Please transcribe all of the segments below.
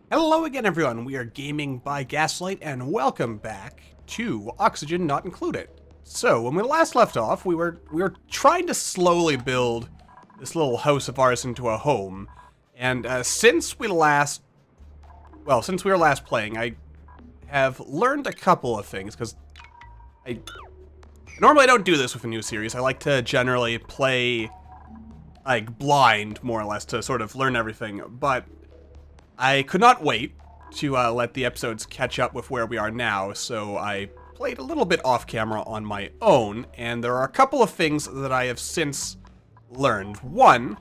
Hello again, everyone. We are Gaming by Gaslight, and welcome back to Oxygen Not Included. So, when we last left off, we were trying to slowly build this little house of ours into a home, and since we were last playing, I have learned a couple of things because I normally don't do this with a new series. I like to generally play like blind, more or less, to sort of learn everything, but I could not wait to let the episodes catch up with where we are now, so I played a little bit off camera on my own, and there are a couple of things that I have since learned. One,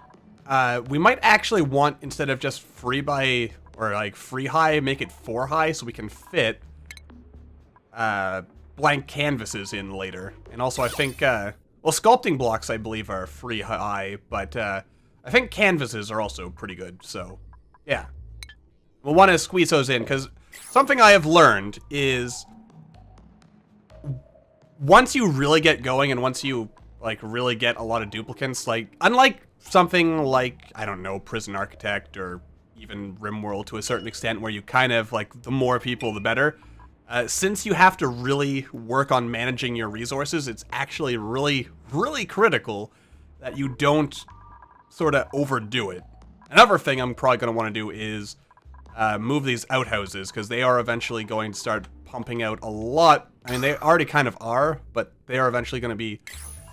we might actually want, instead of just free buy or like free high, make it 4 high so we can fit blank canvases in later. And also I think, well, sculpting blocks I believe are free high, but I think canvases are also pretty good, so yeah. We'll want to squeeze those in, because something I have learned is once you really get going and once you, like, really get a lot of duplicates, like, unlike something like, I don't know, Prison Architect or even RimWorld to a certain extent, where you kind of, like, the more people, the better, since you have to really work on managing your resources, it's actually really, really critical that you don't sort of overdo it. Another thing I'm probably going to want to do is move these outhouses, because they are eventually going to start pumping out a lot. I mean, they already kind of are, but they are eventually going to be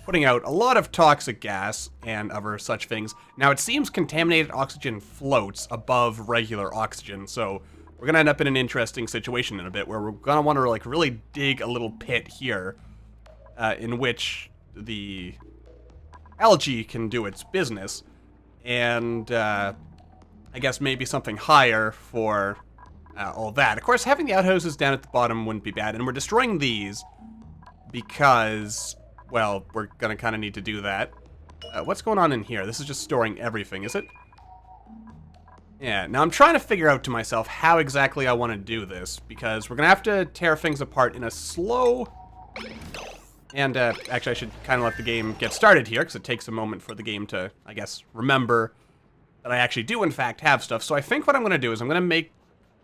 putting out a lot of toxic gas and other such things. Now, it seems contaminated oxygen floats above regular oxygen, so we're going to end up in an interesting situation in a bit, where we're going to want to, like, really dig a little pit here, in which the algae can do its business, and I guess maybe something higher for all that. Of course, having the outhouses down at the bottom wouldn't be bad, and we're destroying these because, well, we're gonna kind of need to do that. What's going on in here? This is just storing everything, is it? Yeah, now I'm trying to figure out to myself how exactly I want to do this, because we're gonna have to tear things apart in a slow... And, actually, I should kind of let the game get started here, because it takes a moment for the game to, I guess, remember that I actually do, in fact, have stuff. So I think what I'm going to do is I'm going to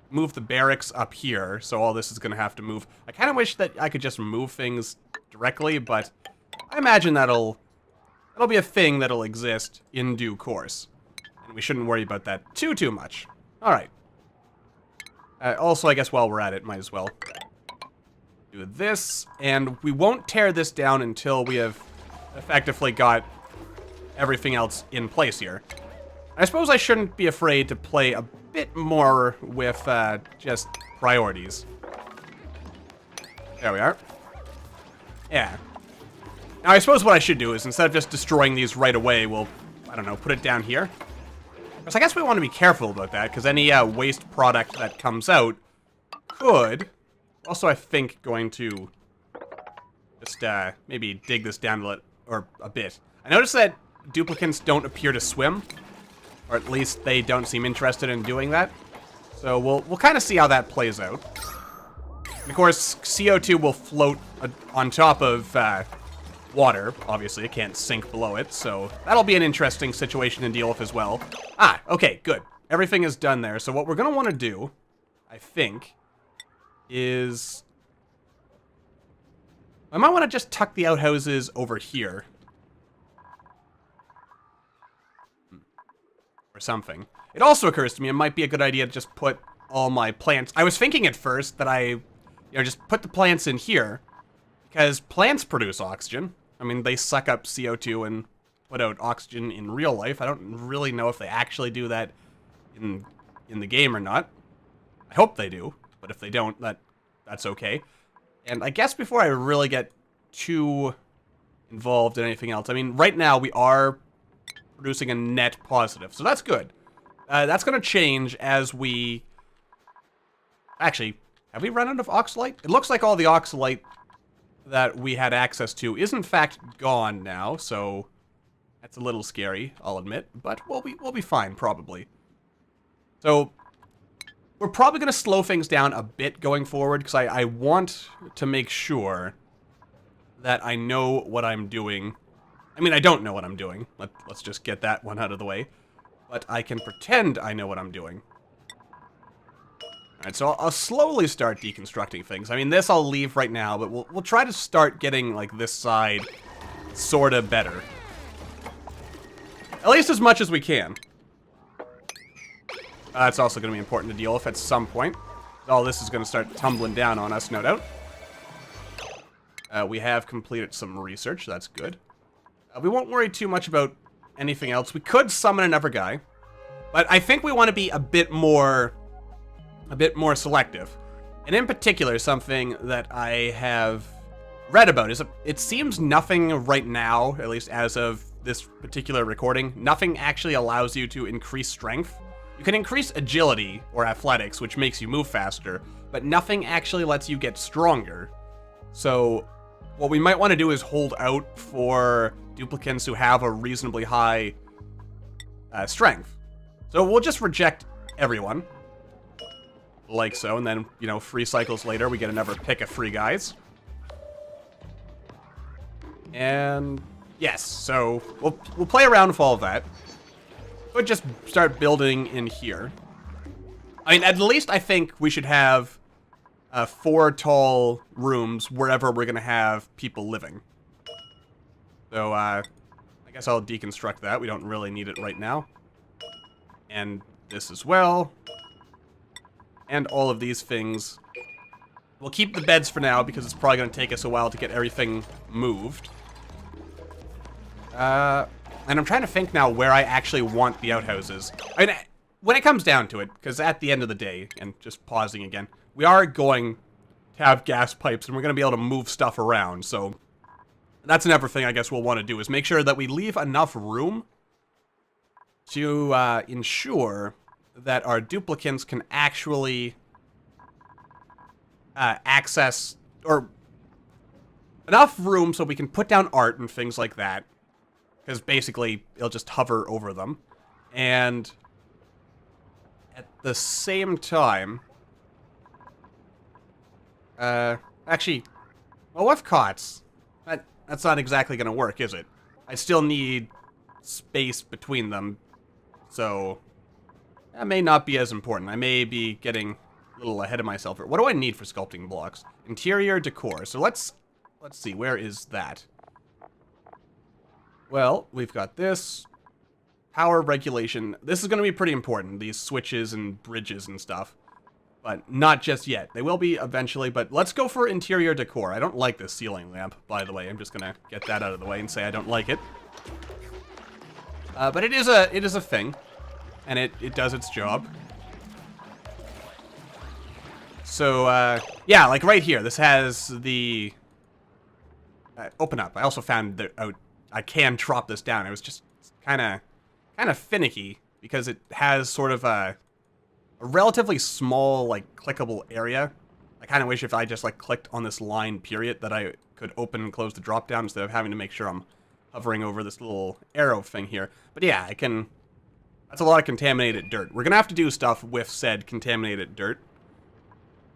move the barracks up here, so all this is going to have to move. I kind of wish that I could just move things directly, but I imagine that'll be a thing that'll exist in due course. And we shouldn't worry about that too much. Alright. Also, I guess while we're at it, might as well do this, and we won't tear this down until we have effectively got everything else in place here. I suppose I shouldn't be afraid to play a bit more with just priorities. There we are. Yeah. Now, I suppose what I should do is, instead of just destroying these right away, we'll, I don't know, put it down here. Because I guess we want to be careful about that, because any waste product that comes out could... Also, I think going to just maybe dig this down a bit. I noticed that duplicates don't appear to swim. Or at least they don't seem interested in doing that. So we'll kind of see how that plays out. And of course, CO2 will float on top of water. Obviously, it can't sink below it, so that'll be an interesting situation to deal with as well. Ah, okay, good. Everything is done there. So what we're going to want to do, I think, is... I might want to just tuck the outhouses over here. Something. It also occurs to me it might be a good idea to just put all my plants... I was thinking at first that I, just put the plants in here, because plants produce oxygen. I mean, they suck up CO2 and put out oxygen in real life. I don't really know if they actually do that in the game or not. I hope they do, but if they don't, that's okay. And I guess before I really get too involved in anything else, I mean, right now we are producing a net positive, so that's good. That's going to change as we... Actually, have we run out of oxalite? It looks like all the oxalite that we had access to is in fact gone now, so that's a little scary, I'll admit, but we'll be fine, probably. So, we're probably going to slow things down a bit going forward, because I want to make sure that I know what I'm doing. I mean, I don't know what I'm doing. Let's just get that one out of the way. But I can pretend I know what I'm doing. Alright, so I'll slowly start deconstructing things. I mean, this I'll leave right now, but we'll try to start getting, like, this side sorta better. At least as much as we can. That's also going to be important to deal with at some point. All this is going to start tumbling down on us, no doubt. We have completed some research, that's good. We won't worry too much about anything else. We could summon another guy, but I think we want to be a bit more selective. And in particular, something that I have read about is it seems nothing right now, at least as of this particular recording, nothing actually allows you to increase strength. You can increase agility or athletics, which makes you move faster, but nothing actually lets you get stronger. So what we might want to do is hold out for duplicants who have a reasonably high strength. So we'll just reject everyone. Like so, and then, you know, 3 cycles later, we get another pick of free guys. And yes, so we'll play around with all of that. But just start building in here. I mean, at least I think we should have 4 tall rooms wherever we're gonna have people living. So I guess I'll deconstruct that. We don't really need it right now. And this as well. And all of these things. We'll keep the beds for now because it's probably gonna take us a while to get everything moved. And I'm trying to think now where I actually want the outhouses. I mean, when it comes down to it, because at the end of the day, and just pausing again, we are going to have gas pipes and we're going to be able to move stuff around, so that's another thing I guess we'll want to do, is make sure that we leave enough room to ensure that our duplicants can actually access, or enough room so we can put down art and things like that. Because basically, it'll just hover over them. And at the same time... actually, well, with cots, that's not exactly going to work, is it? I still need space between them. So, that may not be as important. I may be getting a little ahead of myself. What do I need for sculpting blocks? Interior decor. So let's see, where is that? Well, we've got this. Power regulation. This is going to be pretty important, these switches and bridges and stuff. But not just yet. They will be eventually, but let's go for interior decor. I don't like this ceiling lamp, by the way. I'm just going to get that out of the way and say I don't like it. But it is a thing, and it does its job. So, yeah, like right here, this has the... open up. I also found out I can drop this down. It was just kind of finicky because it has sort of a relatively small, like, clickable area. I kind of wish if I just, like, clicked on this line, period, that I could open and close the drop down instead of having to make sure I'm hovering over this little arrow thing here. But yeah, I can... That's a lot of contaminated dirt. We're gonna have to do stuff with said contaminated dirt.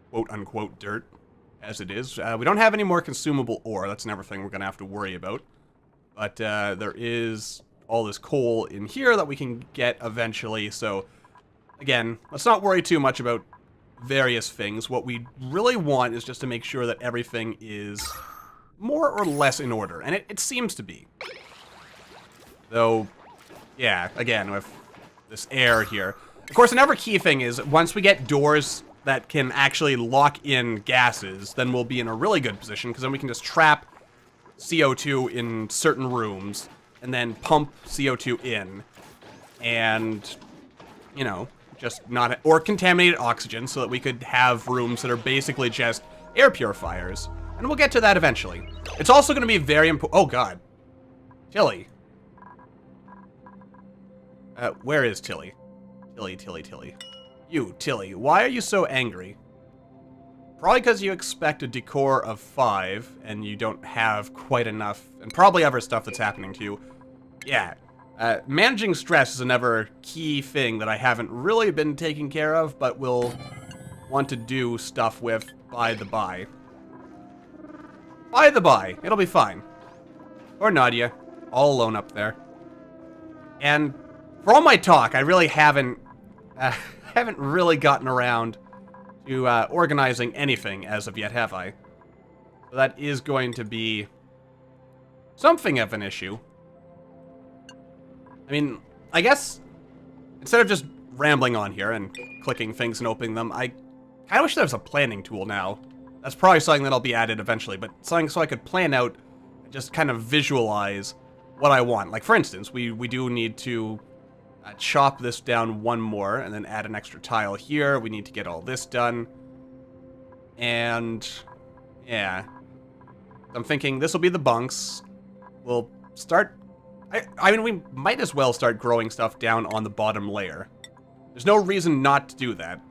Quote-unquote dirt, as it is. We don't have any more consumable ore. That's another thing we're gonna have to worry about. But there is all this coal in here that we can get eventually, so again, let's not worry too much about various things. What we really want is just to make sure that everything is more or less in order, and it seems to be. Though, yeah, again, with this air here. Of course, another key thing is, once we get doors that can actually lock in gases, then we'll be in a really good position, because then we can just trap CO2 in certain rooms, and then pump CO2 in, and, you know, just not, or contaminated oxygen, so that we could have rooms that are basically just air purifiers, and we'll get to that eventually. It's also going to be very important, oh god, Tilly. Where is Tilly? Tilly. You, Tilly, why are you so angry? Probably because you expect a decor of 5, and you don't have quite enough, and probably other stuff that's happening to you. Yeah, managing stress is another key thing that I haven't really been taking care of, but will want to do stuff with by the by. By the by, it'll be fine. Or Nadia, all alone up there. And for all my talk, I really haven't really gotten around to organizing anything as of yet, have I? So that is going to be something of an issue. I mean, I guess instead of just rambling on here and clicking things and opening them, I kind of wish there was a planning tool now. That's probably something that'll be added eventually, but something so I could plan out and just kind of visualize what I want. Like, for instance, we do need to chop this down one more and then add an extra tile here. We need to get all this done. And, yeah. I'm thinking this will be the bunks. We'll start... I mean, we might as well start growing stuff down on the bottom layer. There's no reason not to do that.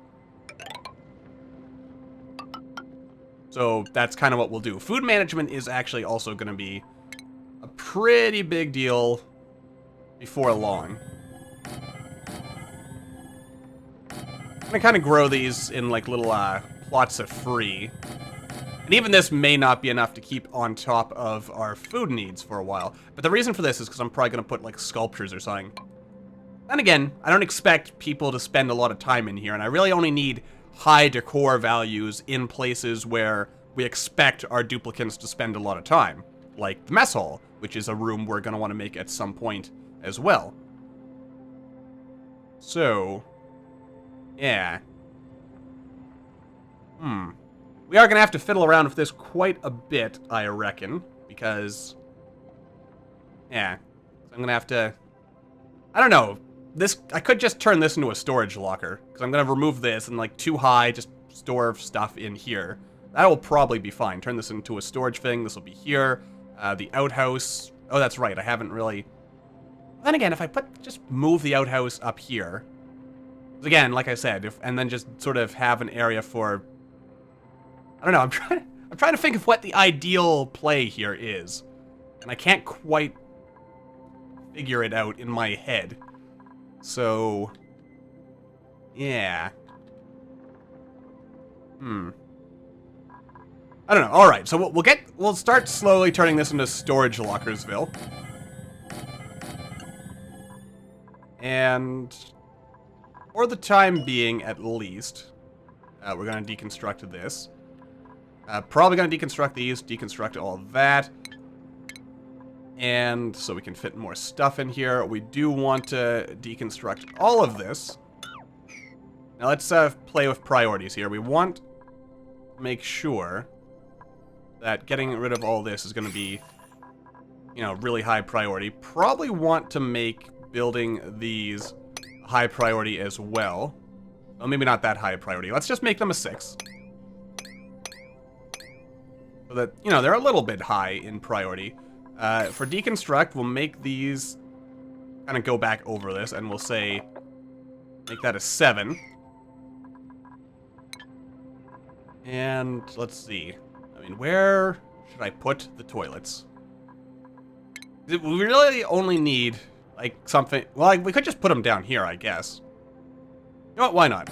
So that's kind of what we'll do. Food management is actually also going to be a pretty big deal before long. I'm going to kind of grow these in like little plots of free. And even this may not be enough to keep on top of our food needs for a while. But the reason for this is because I'm probably going to put like sculptures or something. Then again, I don't expect people to spend a lot of time in here, and I really only need high decor values in places where we expect our duplicants to spend a lot of time. Like the mess hall, which is a room we're going to want to make at some point as well. So, yeah. We are going to have to fiddle around with this quite a bit, I reckon, because, yeah, I'm going to have to, I don't know, I could just turn this into a storage locker, because I'm going to remove this and, like, too high, just store stuff in here. That will probably be fine. Turn this into a storage thing. This will be here. The outhouse, oh, that's right, I haven't really, then again, if I just move the outhouse up here, again, like I said, and then just sort of have an area for, I don't know, I'm trying to think of what the ideal play here is. And I can't quite figure it out in my head. So, yeah. I don't know. All right, so we'll start slowly turning this into Storage Lockersville. And for the time being, at least, we're going to deconstruct this. Probably going to deconstruct these, deconstruct all that. And so we can fit more stuff in here. We do want to deconstruct all of this. Now let's play with priorities here. We want to make sure that getting rid of all this is going to be, you know, really high priority. Probably want to make building these high priority as well. Well, maybe not that high priority. Let's just make them a 6. So that, you know, they're a little bit high in priority. For deconstruct, we'll make these kind of go back over this, and we'll say, make that a 7. And let's see. I mean, where should I put the toilets? We really only need, like, something. Well, like, we could just put them down here, I guess. You know what? Why not?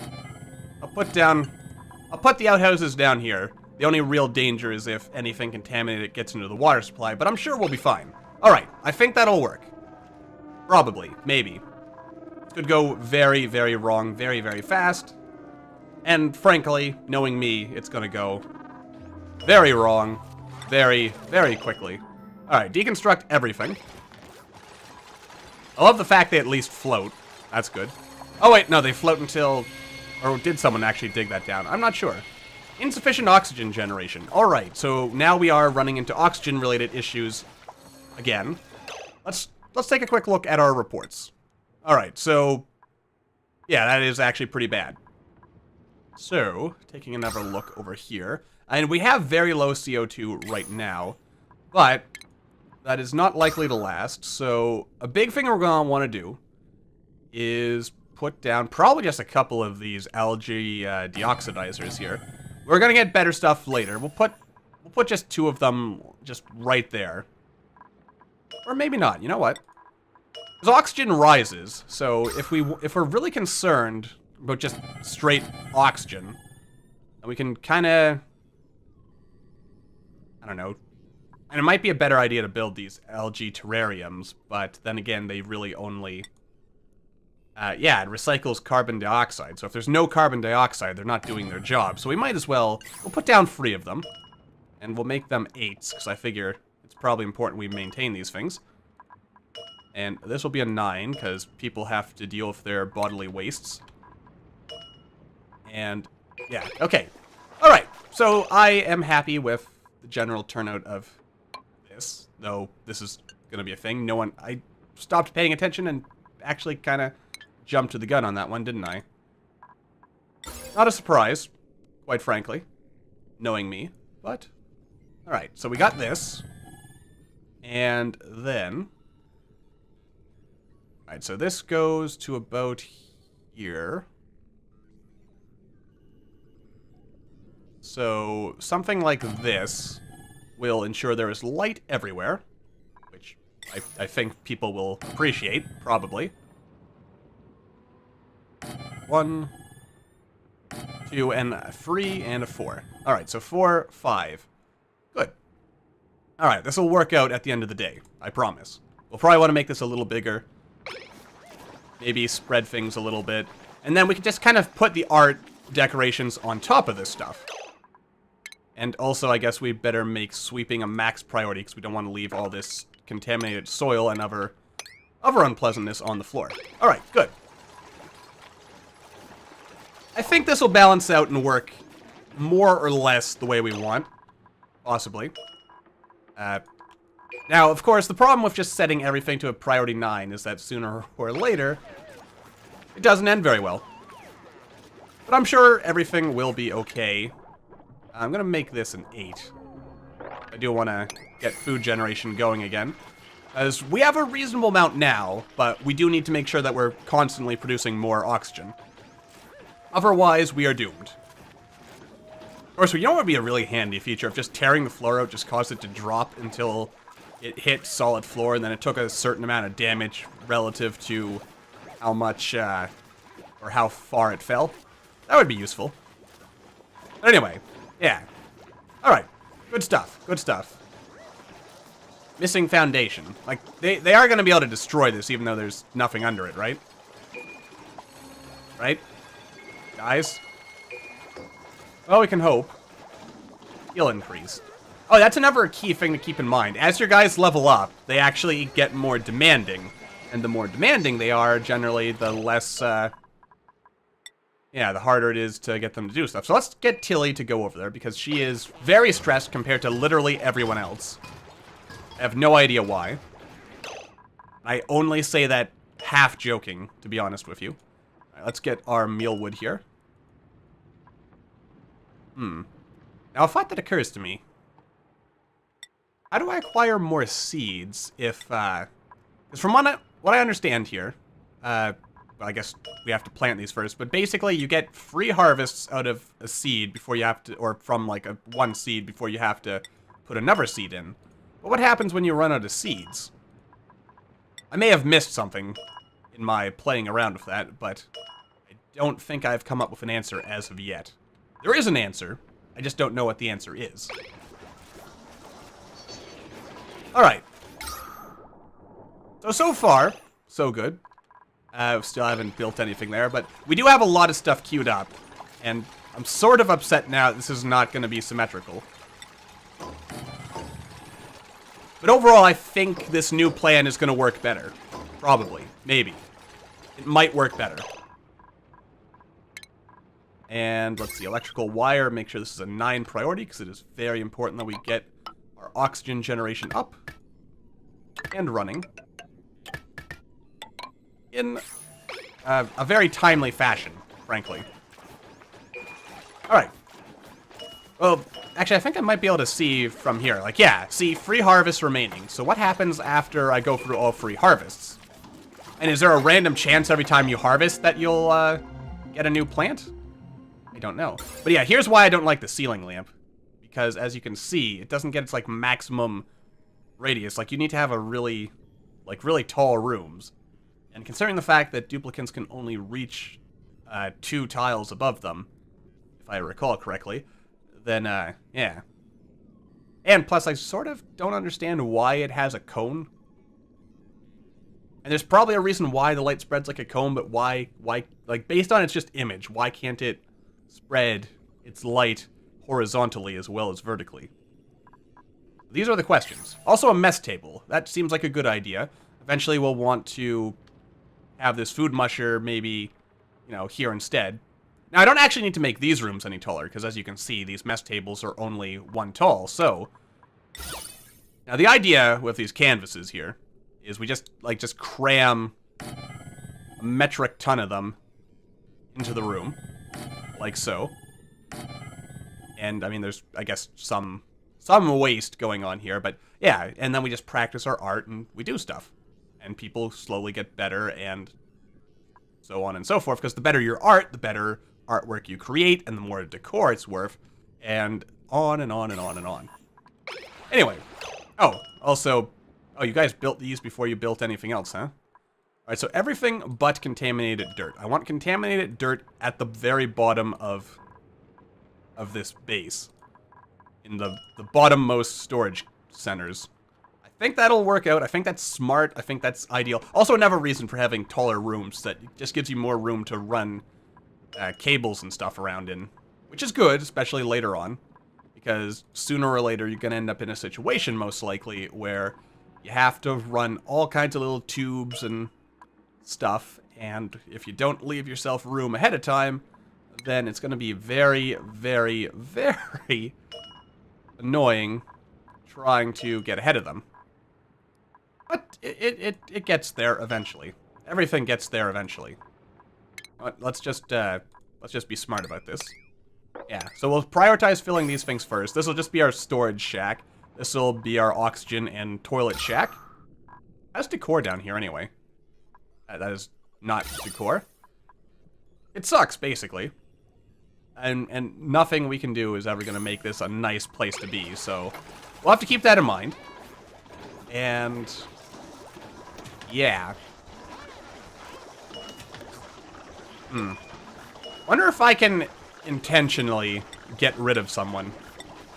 I'll put the outhouses down here. The only real danger is if anything contaminated gets into the water supply, but I'm sure we'll be fine. Alright, I think that'll work. Probably. Maybe. Could go very, very wrong very, very fast. And frankly, knowing me, it's gonna go very wrong very, very quickly. Alright, deconstruct everything. I love the fact they at least float. That's good. Oh wait, no, they float until... Or did someone actually dig that down? I'm not sure. Insufficient oxygen generation. Alright, so now we are running into oxygen-related issues again. Let's take a quick look at our reports. Alright, so... yeah, that is actually pretty bad. So, taking another look over here. And we have very low CO2 right now, but that is not likely to last. So, a big thing we're going to want to do is put down probably just a couple of these algae deoxidizers here. We're gonna get better stuff later. We'll put just 2 of them just right there. Or maybe not, you know what? Because oxygen rises, so if we're really concerned about just straight oxygen, then we can kinda, I don't know. And it might be a better idea to build these algae terrariums, but then again, they really only Yeah, it recycles carbon dioxide. So if there's no carbon dioxide, they're not doing their job. So we might as well, we'll put down 3 of them. And we'll make them 8s, because I figure it's probably important we maintain these things. And this will be a 9, because people have to deal with their bodily wastes. And, yeah, okay. Alright, so I am happy with the general turnout of this. Though, this is going to be a thing. I stopped paying attention and actually kind of jumped to the gun on that one, didn't I? Not a surprise, quite frankly, knowing me, but... Alright, so we got this. And then... Alright, so this goes to about here. So, something like this will ensure there is light everywhere, which I think people will appreciate, probably. 1, 2, and 3, and a 4. Alright, so 4, 5. Good. Alright, this will work out at the end of the day, I promise. We'll probably want to make this a little bigger. Maybe spread things a little bit. And then we can just kind of put the art decorations on top of this stuff. And also, I guess we better make sweeping a max priority, because we don't want to leave all this contaminated soil and other unpleasantness on the floor. Alright, good. I think this will balance out and work more or less the way we want. Possibly. Now, of course, the problem with just setting everything to a priority 9 is that sooner or later, it doesn't end very well. But I'm sure everything will be okay. I'm gonna make this an 8. I do want to get food generation going again. As we have a reasonable amount now, but we do need to make sure that we're constantly producing more oxygen. Otherwise, we are doomed. Of course, you know what would be a really handy feature of just tearing the floor out just caused it to drop until it hit solid floor, and then it took a certain amount of damage relative to how much, or how far it fell. That would be useful. But anyway, yeah. Alright, good stuff, good stuff. Missing foundation. Like, they are going to be able to destroy this even though there's nothing under it, right? Right? Guys? Well, we can hope. Heal increase. Oh, that's another key thing to keep in mind. As your guys level up, they actually get more demanding. And the more demanding they are, generally, the less, yeah, the harder it is to get them to do stuff. So let's get Tilly to go over there, because she is very stressed compared to literally everyone else. I have no idea why. I only say that half joking, to be honest with you. All right, let's get our mealwood here. Now, a thought that occurs to me. How do I acquire more seeds if, from what I understand here, well, I guess we have to plant these first, but basically you get free harvests out of a seed before you have to, or from like one seed before you have to put another seed in. But what happens when you run out of seeds? I may have missed something in my playing around with that, but I don't think I've come up with an answer as of yet. There is an answer, I just don't know what the answer is. Alright. So far, so good. Still haven't built anything there, but we do have a lot of stuff queued up. And I'm sort of upset now that this is not going to be symmetrical. But overall, I think this new plan is going to work better. Probably. Maybe. It might work better. And let's see, electrical wire, make sure this is a 9 priority, because it is very important that we get our oxygen generation up and running in a very timely fashion, frankly. Alright. Well, actually, I think I might be able to see from here. Like, yeah, see, free harvest remaining. So what happens after I go through all free harvests? And is there a random chance every time you harvest that you'll get a new plant? I don't know. But yeah, here's why I don't like the ceiling lamp. Because as you can see, it doesn't get its like maximum radius. Like you need to have a really tall rooms. And considering the fact that duplicants can only reach 2 tiles above them, if I recall correctly, then yeah. And plus I sort of don't understand why it has a cone. And there's probably a reason why the light spreads like a cone, but why, like, based on its just image, why can't it spread its light horizontally as well as vertically? These are the questions. Also a mess table. That seems like a good idea. Eventually we'll want to have this food musher maybe, you know, here instead. Now, I don't actually need to make these rooms any taller, because as you can see, these mess tables are only 1 tall, so... Now, the idea with these canvases here is we just cram a metric ton of them into the room, like so. And, I mean, there's, I guess, some waste going on here, but yeah, and then we just practice our art and we do stuff. And people slowly get better and so on and so forth, because the better your art, the better artwork you create, and the more decor it's worth, and on and on and on and on. Anyway, oh, also, oh, you guys built these before you built anything else, huh? Alright, so everything but contaminated dirt. I want contaminated dirt at the very bottom of this base. In the bottommost storage centers. I think that'll work out. I think that's smart. I think that's ideal. Also, another reason for having taller rooms, that just gives you more room to run cables and stuff around in. Which is good, especially later on. Because sooner or later, you're going to end up in a situation, most likely, where you have to run all kinds of little tubes and stuff. And if you don't leave yourself room ahead of time, then it's going to be very, very, very annoying trying to get ahead of them. But it gets there eventually. Everything gets there eventually. Let's just be smart about this. Yeah, so we'll prioritize filling these things first. This will just be our storage shack. This will be our oxygen and toilet shack. How's decor down here anyway? That is not decor. It sucks, basically. And nothing we can do is ever going to make this a nice place to be, so we'll have to keep that in mind. And yeah. Wonder if I can intentionally get rid of someone.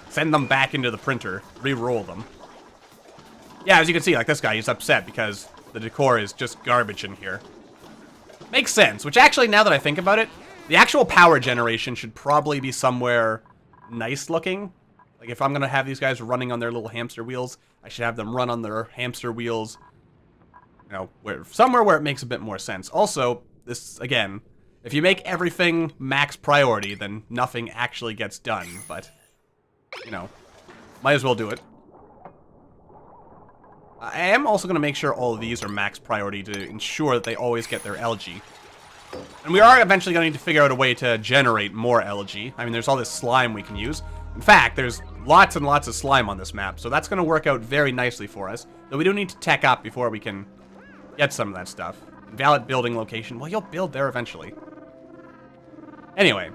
Send them back into the printer. Re-roll them. Yeah, as you can see, like this guy, he's upset because the decor is just garbage in here. Makes sense, which actually, now that I think about it, the actual power generation should probably be somewhere nice looking. Like, if I'm going to have these guys running on their little hamster wheels, I should have them run on their hamster wheels, you know, somewhere where it makes a bit more sense. Also, this, again, if you make everything max priority, then nothing actually gets done, but, you know, might as well do it. I am also going to make sure all of these are max priority to ensure that they always get their algae. And we are eventually going to need to figure out a way to generate more algae. I mean, there's all this slime we can use. In fact, there's lots and lots of slime on this map, so that's going to work out very nicely for us. Though we do need to tech up before we can get some of that stuff. Valid building location. Well, you'll build there eventually. Anyway,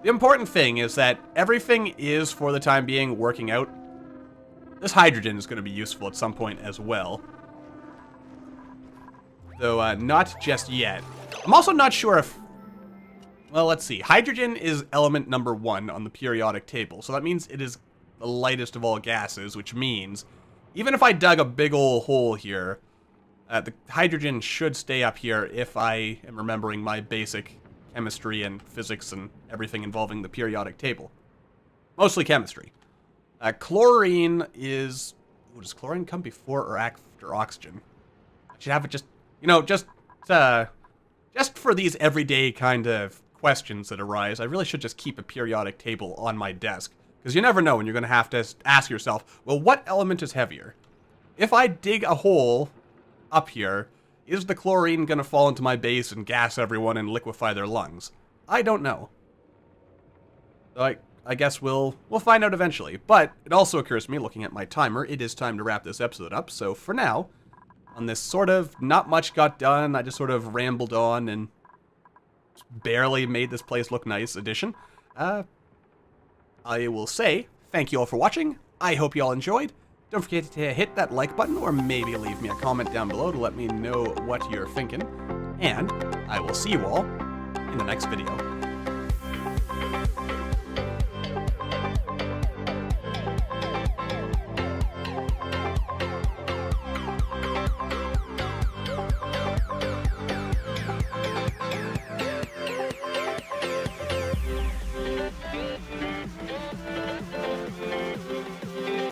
the important thing is that everything is, for the time being, working out. This hydrogen is going to be useful at some point as well. Though, not just yet. I'm also not sure if... Well, let's see. Hydrogen is element number 1 on the periodic table. So that means it is the lightest of all gases, which means even if I dug a big ol' hole here, the hydrogen should stay up here if I am remembering my basic chemistry and physics and everything involving the periodic table. Mostly chemistry. Chlorine is... Ooh, does chlorine come before or after oxygen? I should have it just... You know, just for these everyday kind of questions that arise, I really should just keep a periodic table on my desk. Because you never know when you're going to have to ask yourself, well, what element is heavier? If I dig a hole up here, is the chlorine going to fall into my base and gas everyone and liquefy their lungs? I don't know. So I guess we'll find out eventually. But it also occurs to me, looking at my timer, it is time to wrap this episode up. So for now, on this sort of not much got done, I just sort of rambled on and barely made this place look nice edition. I will say thank you all for watching. I hope you all enjoyed. Don't forget to hit that like button or maybe leave me a comment down below to let me know what you're thinking. And I will see you all in the next video.